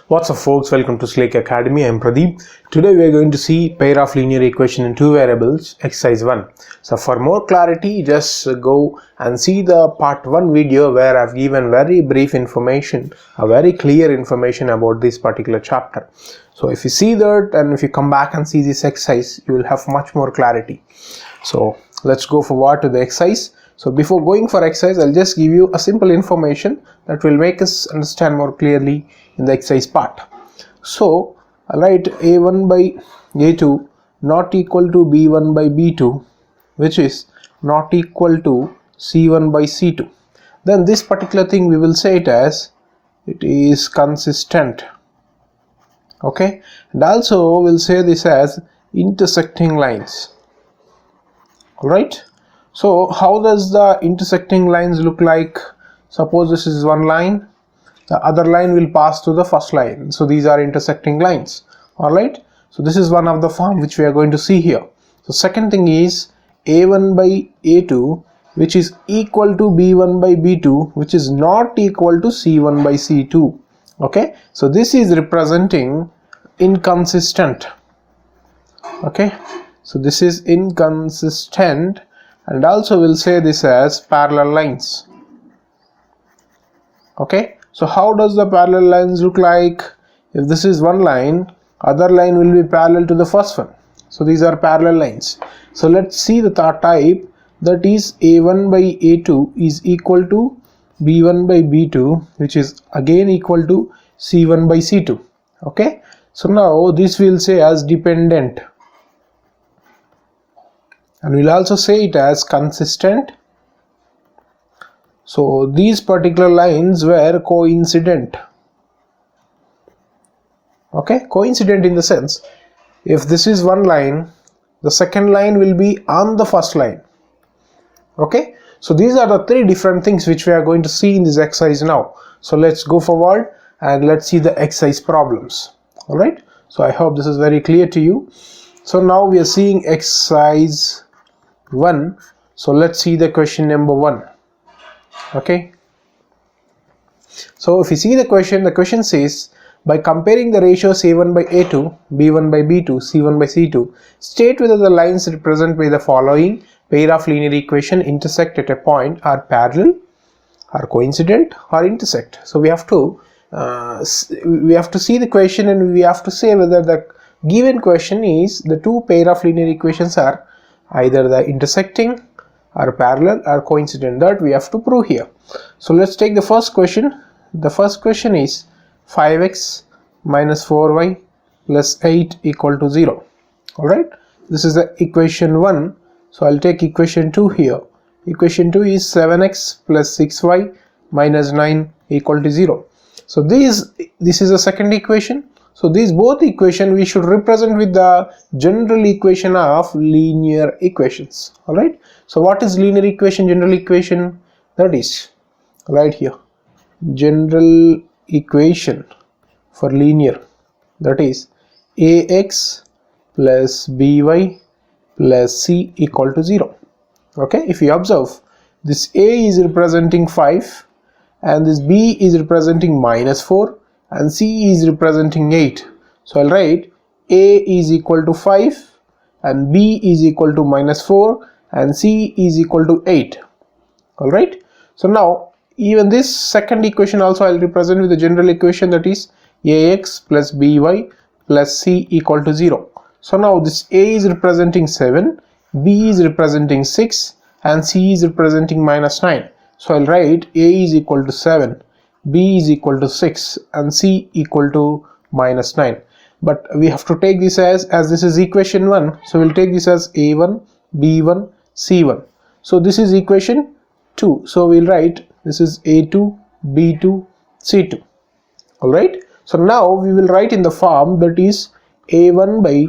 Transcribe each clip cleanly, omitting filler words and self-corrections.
What's up folks, welcome to Slake Academy. I'm Pradeep. Today we are going to see pair of linear equation in two variables, exercise 1. So for more clarity, just go and see the part 1 video where I've given very brief information, a very clear information about this particular chapter. So if you see that and if you come back and see this exercise, you will have much more clarity. So let's go forward to the exercise. So before going for exercise, I'll just give you a simple information that will make us understand more clearly in the exercise part. So I'll write a1 by a2 not equal to b1 by b2, which is not equal to c1 by c2. Then this particular thing we will say it as it is consistent. Okay, and also we'll say this as intersecting lines. Alright, so how does the intersecting lines look like? Suppose this is one line, the other line will pass through the first line, so these are intersecting lines. Alright, so this is one of the form which we are going to see here. So second thing is a1 by a2 which is equal to b1 by b2 which is not equal to c1 by c2. Okay, so this is representing inconsistent. Okay, so this is inconsistent, and also we'll say this as parallel lines. Okay, so how does the parallel lines look like? If this is one line, other line will be parallel to the first one, so these are parallel lines. So let's see the third type, that is a1 by a2 is equal to b1 by b2 which is again equal to c1 by c2. Okay, so now this we'll say as dependent, and we'll also say it as consistent. So these particular lines were coincident. Okay, coincident in the sense, if this is one line, the second line will be on the first line. Okay, so these are the three different things which we are going to see in this exercise now. So let's go forward and let's see the exercise problems. Alright, so I hope this is very clear to you. So now we are seeing exercise 1. So let's see the question number 1. Okay, so if you see the question says, by comparing the ratios a1 by a2, b1 by b2, c1 by c2, state whether the lines represented by the following pair of linear equation intersect at a point are parallel, are coincident, or intersect. So we have to see the question and we have to say whether the given question is the two pair of linear equations are either the intersecting or parallel or coincident. That we have to prove here. So let's take the first question. The first question is 5x minus 4y plus 8 equal to 0. Alright, this is the equation 1. So I'll take equation 2 here. Equation 2 is 7x plus 6y minus 9 equal to 0. So this is the second equation. So these both equation we should represent with the general equation of linear equations. Alright, so what is linear equation, general equation? That is right here, general equation for linear, that is ax plus by plus c equal to 0. Okay, if you observe, this a is representing 5 and this b is representing minus 4 and c is representing 8. So I'll write a is equal to 5 and b is equal to minus 4 and c is equal to 8. Alright, so now even this second equation also I'll represent with the general equation, that is ax plus by plus c equal to 0. So now this a is representing 7, b is representing 6 and c is representing minus 9. So I'll write a is equal to 7, b is equal to 6 and c equal to minus 9. But we have to take this as this is equation 1, so we'll take this as a1, b1, c1. So this is equation 2, so we'll write this is a2, b2, c2. Alright, so now we will write in the form, that is a1 by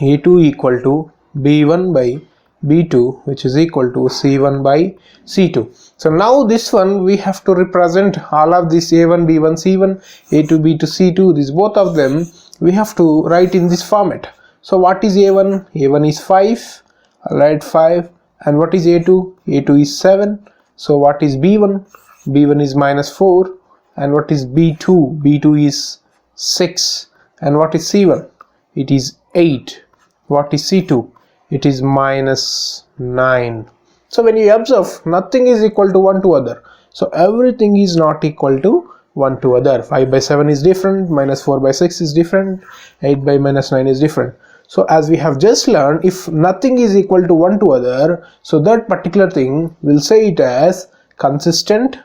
a2 equal to b1 by b2 which is equal to c1 by c2. So now this one we have to represent all of this a1, b1, c1, a2, b2, c2, these both of them we have to write in this format. So what is a1? A1 is 5, I'll write 5, and what is a2? A2 is 7. So what is b1? B1 is minus 4, and what is b2? B2 is 6. And what is C1? It is 8. What is C2? It is minus 9. So when you observe, nothing is equal to one to other. So everything is not equal to one to other. 5 by 7 is different, minus 4 by 6 is different, 8 by minus 9 is different. So as we have just learned, if nothing is equal to one to other, so that particular thing will say it as consistent.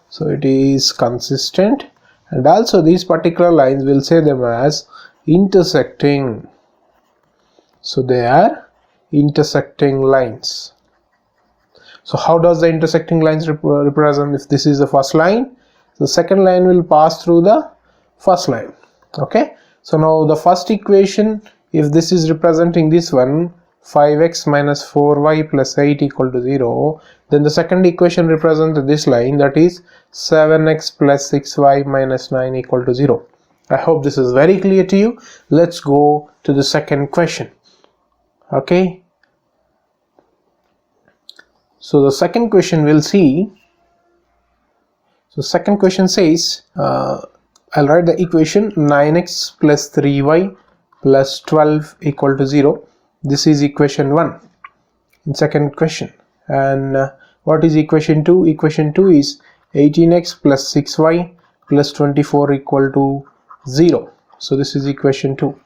So it is consistent, and also these particular lines will say them as intersecting. So they are intersecting lines. So how does the intersecting lines represent? If this is the first line, the second line will pass through the first line. Okay, so now the first equation, if this is representing this one, 5x minus 4y plus 8 equal to 0, then the second equation represents this line, that is 7x plus 6y minus 9 equal to 0. I hope this is very clear to you. Let's go to the second question. Okay, so the second question we'll see. So second question says, I'll write the equation 9x plus 3y plus 12 equal to 0. This is equation 1 in second question. And what is equation 2? Equation 2 is 18x plus 6y plus 24 equal to 0. So this is equation 2.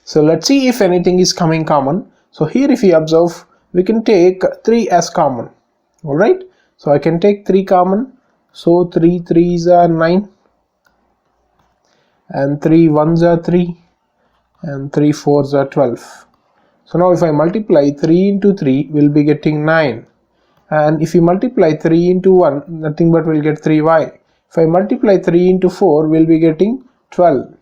So let's see if anything is coming common. So here if you observe, we can take 3 as common. Alright, so I can take 3 common. So 3 3s are 9, and 3 1s are 3, and 3 4s are 12. So now if I multiply 3 into 3, we'll be getting 9. And if you multiply 3 into 1, nothing but we'll get 3y. If I multiply 3 into 4, we'll be getting 12.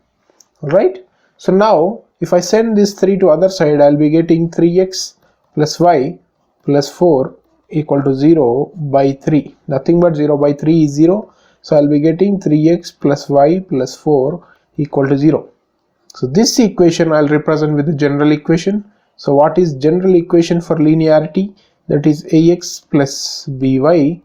Alright, so now if I send this 3 to other side, I'll be getting 3x plus y plus 4 equal to 0 by 3. Nothing but 0 by 3 is 0. So I'll be getting 3x plus y plus 4 equal to 0. So this equation I'll represent with the general equation. So what is general equation for linearity? That is ax plus by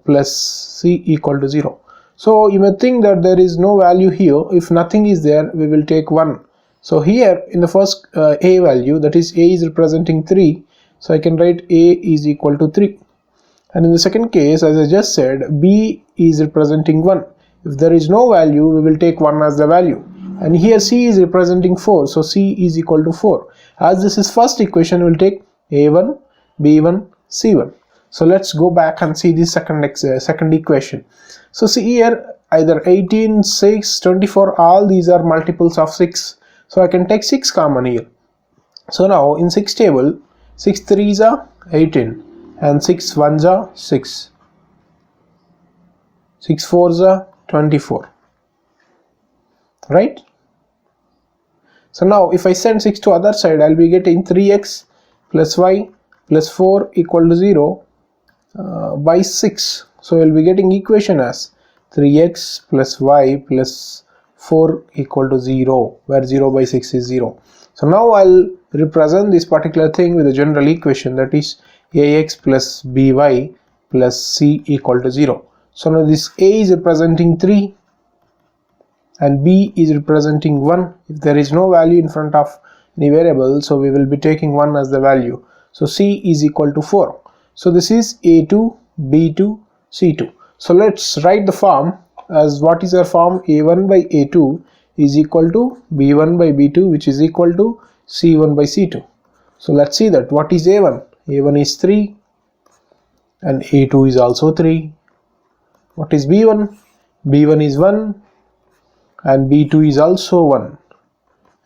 plus c equal to 0. So you may think that there is no value here. If nothing is there, we will take 1. So here in the first a value, that is a is representing 3. So I can write a is equal to 3. And in the second case, as I just said, b is representing 1. If there is no value, we will take 1 as the value. And here c is representing 4. So c is equal to 4. As this is first equation, we will take a1, b1, c1. So let's go back and see the second equation. So see here, either 18, 6, 24, all these are multiples of 6. So I can take 6 common here. So now in 6 table, 6 3s are 18, and 6 1s are 6, 6 4s are 24, right? So now if I send 6 to other side, I'll be getting 3x plus y plus 4 equal to 0 by 6. So we'll be getting equation as 3x plus y plus 4 equal to 0, where 0 by 6 is 0. So now I'll represent this particular thing with a general equation, that is ax plus by plus c equal to 0. So now this a is representing 3 and b is representing 1. If there is no value in front of any variable, so we will be taking 1 as the value. So c is equal to 4. So this is a2, b2, c2. So let's write the form as what is our form? a1 by a2 is equal to b1 by b2, which is equal to c1 by c2. So let's see that. What is a1? a1 is 3 and a2 is also 3. What is b1? b1 is 1 and b2 is also 1.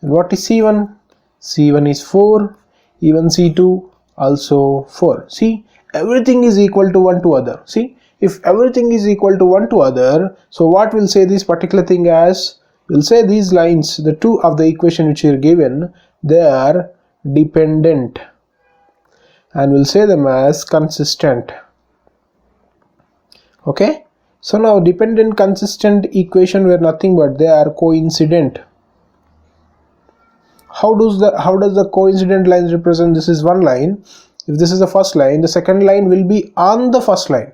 And what is c1? c1 is 4, even c2 also 4. See, everything is equal to one to other. See, if everything is equal to one to other, so what will say this particular thing as? We'll say these lines, the two of the equation which are given, they are dependent, and we'll say them as consistent. Okay, so now dependent consistent equation were nothing but they are coincident. How does the coincident lines represent? This is one line. If this is the first line, the second line will be on the first line.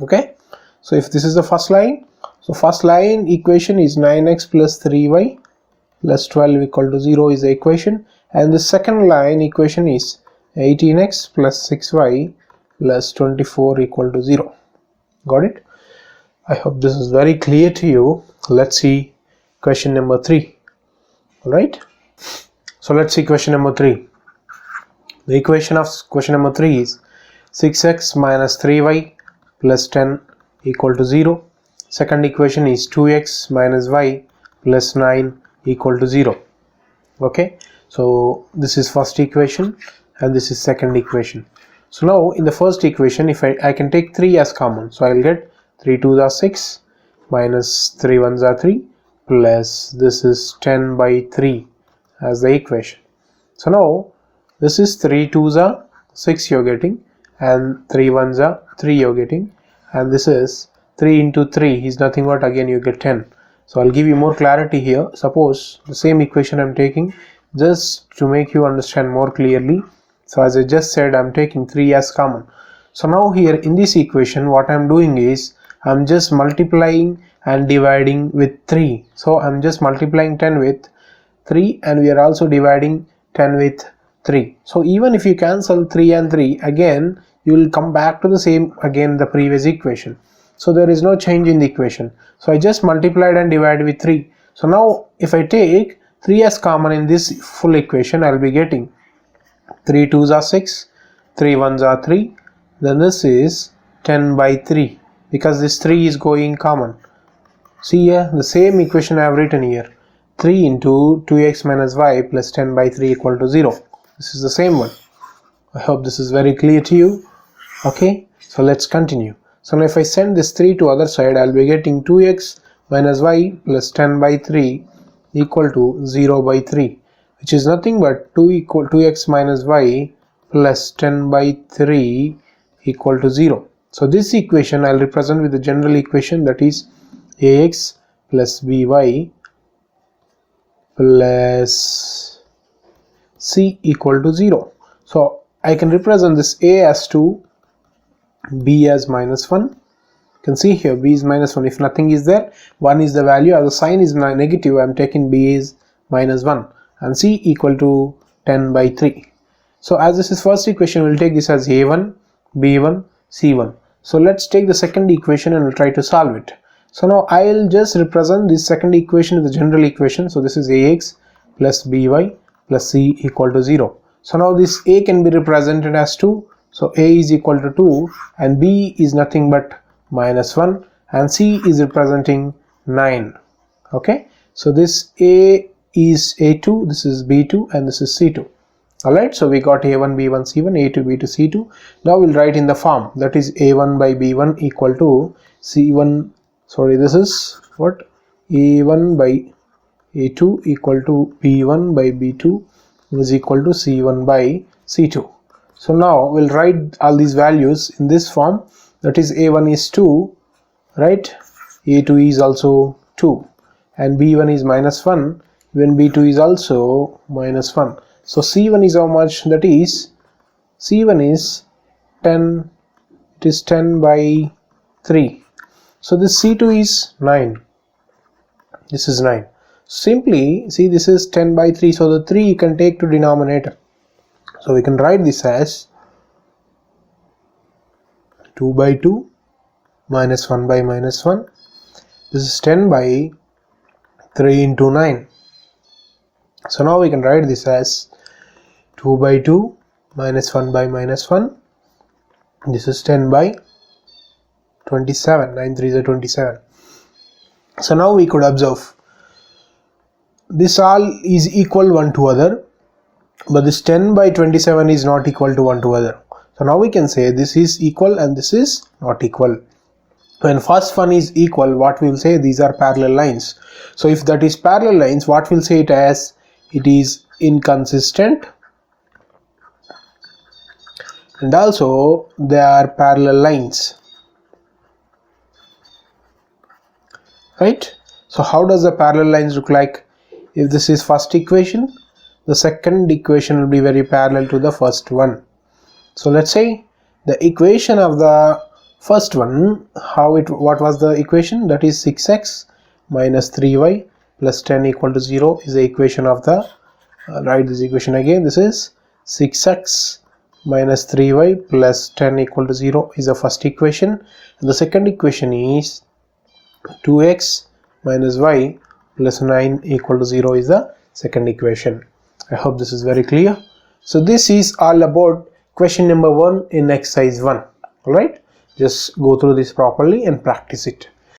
Okay, so if this is the first line, So first line equation is 9x plus 3y plus 12 equal to 0 is the equation, and the second line equation is 18x plus 6y plus 24 equal to 0. Got it? I hope this is very clear to you. Let's see question number 3. Alright, so let's see question number 3. The equation of question number 3 is 6x minus 3y plus 10 equal to 0. Second equation is 2x minus y plus 9 equal to 0. Okay, so this is first equation and this is second equation. So now in the first equation, if I can take 3 as common, so I will get 3 2s are 6 minus 3 1s are 3 plus this is 10 by 3 as the equation. So now this is 3 2s are 6 you're getting, and 3 1s are 3 you're getting, and this is 3 into 3 is nothing but again you get 10. So I'll give you more clarity here. Suppose the same equation I'm taking just to make you understand more clearly. So as I just said, I'm taking 3 as common. So now here in this equation what I'm doing is I'm just multiplying and dividing with 3. So I'm just multiplying 10 with 3 and we are also dividing 10 with 3. So even if you cancel 3 and 3, again you will come back to the same again the previous equation. So there is no change in the equation. So I just multiplied and divided with 3. So now if I take 3 as common in this full equation, I will be getting 3 2s are 6, 3 1s are 3, then this is 10 by 3 because this 3 is going common. See here the same equation I have written here, 3 into 2x minus y plus 10 by 3 equal to 0. This is the same one. I hope this is very clear to you. Okay, so let's continue. So now if I send this 3 to other side, I'll be getting 2x minus y plus 10 by 3 equal to 0 by 3, which is nothing but 2x minus y plus 10 by 3 equal to 0. So this equation I'll represent with the general equation, that is ax plus by plus c equal to 0. So I can represent this a as 2, b as minus 1. You can see here b is minus 1. If nothing is there, 1 is the value, as the sign is negative, I am taking b is minus 1, and c equal to 10 by 3. So as this is first equation, we will take this as a1, b1, c1. So let's take the second equation and we'll try to solve it. So now I will just represent this second equation with the general equation. So this is ax plus by plus c equal to 0. So now this a can be represented as 2. So a is equal to 2 and b is nothing but minus 1 and c is representing 9. Okay, so this a is a2, this is b2, and this is c2. Alright, so we got a1, b1, c1, a2, b2, c2. Now we'll write in the form, that is a1 by b1 equal to c1, sorry, this is what, a1 by a2 equal to b1 by b2 is equal to c1 by c2. So now we'll write all these values in this form, that is a1 is 2, right, a2 is also 2, and b1 is minus 1, when b2 is also minus 1. So c1 is how much? That is, c1 is 10, it is 10 by 3. So this c2 is 9, this is 9. Simply see, this is 10 by 3, so the 3 you can take to denominator. So we can write this as 2 by 2 minus 1 by minus 1. This is 10 by 3 into 9. So now we can write this as 2 by 2 minus 1 by minus 1. This is 10 by 27. 9 3s are 27. So now we could observe this all is equal one to other, but this 10 by 27 is not equal to one to other. So now we can say this is equal and this is not equal. When first one is equal, what we will say, these are parallel lines. So if that is parallel lines, what we'll say it as, it is inconsistent, and also they are parallel lines, right? So how does the parallel lines look like? If this is first equation, the second equation will be very parallel to the first one. So let's say the equation of the First one, what was the equation? That is 6x minus 3y plus 10 equal to 0 is the equation of the, write this equation again. This is 6x minus 3y plus 10 equal to 0 is the first equation, and the second equation is 2x minus y plus 9 equal to 0 is the second equation. I hope this is very clear. So this is all about question number 1 in exercise 1. Alright, just go through this properly and practice it.